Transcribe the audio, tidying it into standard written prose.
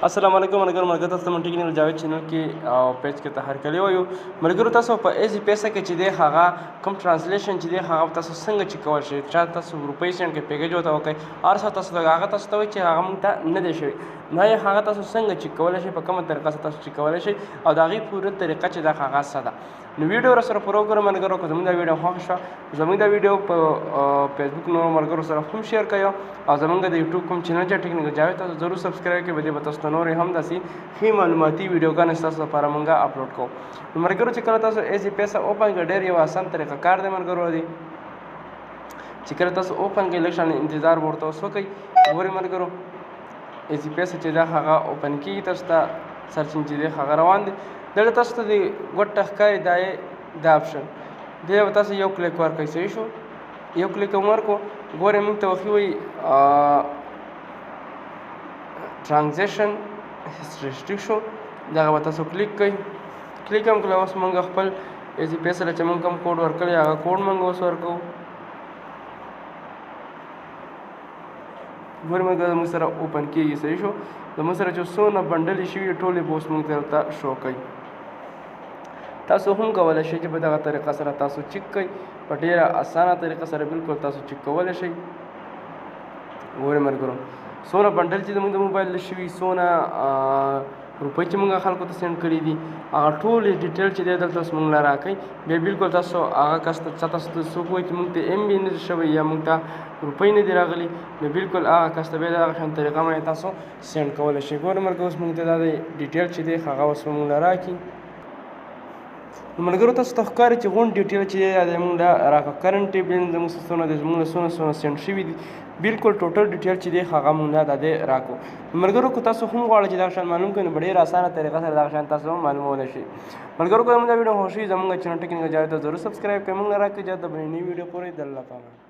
السلام علیکم ملګرو تاسو ته ټیکنیکل جاوید چینل کې او پیج کې ته هرکلی وایو. ملګرو تاسو په ایزي پیسه کې چې دی هغه کوم ټرانسلیشن چې دی هغه تاسو څنګه چې کول شي چا تاسو روپۍ سینډ کې پیکیج ورته وکړئ هر څه تاسو ته هغه تاسو ته وایي چې هغه موږ ته نه دی شوی نو یې هغه تاسو څنګه چې کولی شئ په کومه طریقه سره تاسو چې کولی شئ او د هغې پوره طریقه چې دا هغه څه ده. نو ویډیو را سره پوره وګورئ ملګرو. که زموږ دا ویډیو خوښه شوه زموږ دا ویډیو په فیسبوک نورو ملګرو سره هم شیر کړئ او زموږ د یوټیوب کوم چینل چې ټیکنیکل جاوید تاسو ضرور سبسکرایب کړئ. په دې به تاسو ته نورې هم داسې ښې معلوماتي ویډیوګانې ستاسو لپاره موږ اپلوډ کوو. نو ملګرو چې کله تاسو ایزي پیسه اوپن کړئ ډېر یو اسان طریقه کار دی ملګرو دی چې کله تاسو اوپن کړئ لږ شان انتظار ورته اوس وکړئ. ګورئ ملګرو ایزي پیسه چې دا هغه اوپن کېږي تاسو ته سرچینګ چې دی هغه روان دی دلته تاسو ته د ګوټه ښکاري دا اپشن دی به تاسو یو کلیک ورکړئ. صحیح شو یو کلیک هم ورکړو. ګورئ موږ ته وښي وایي ټرانزیکشن هسټري شو دغه به تاسو کلیک کړئ. کلیک هم کړئ. اوس موږ خپل ایزي پیسه له چې موږ کوم کوډ ورکړی هغه کوډ موږ اوس ورکوو. ګورئ ملګرو زموږ سره اوپن کېږي. صحیح شو زموږ سره چې څونه بنډلې شوي ټولې به اوس موږ ته دلته شو کوي. تاسو هم کولی شئ چې په دغه طریقه سره تاسو چیک کړئ په ډېره اسانه طریقه سره بالکل تاسو چیک کولی شئ. ګورئ ملګرو څونه بنډل چې زموږ د موبایل شوي څونه روپۍ چې موږ خلکو ته سینډ کړي دي هغه ټولې ډیټیل چې دی دلته اوس موږ له راکوئ. بیا بالکل تاسو هغه کس ته تاسو ته څوک وایي چې موږ ته ایم بي نه دی شوی یا موږ ته روپۍ نه دي راغلي نو بالکل هغه کس ته بیا د هغه شان طریقه باندې تاسو سینډ کولی شئ. ګورئ ملګرو اوس موږ ته دا د ډیټیل چې دی هغه اوس موږ له راکړي. نو ملګرو تاسو ته ښکاري چې غونډ ډیټیل چې دی دا موږ له راکړه. کرنټ بیلنس زموږ څونه دی زموږ له څونه سینډ شوي دي بالکل ټوټل ډیټیل چې دی هغه موږ له دا دی راکړو. ملګرو که تاسو هم غواړئ چې دغه شان معلوم کړئ نو په ډېره اسانه طریقه سره دغه شان تاسو هم معلومولی شئ. ملګرو که زموږ دا ویډیو خوښ شي زموږ چینل ټیکنیکل جاوید ته ضرور سبسکرایب کړئ. موږ له راکړئ اجازه د بلې نوې ویډیو پورې د الله پامه.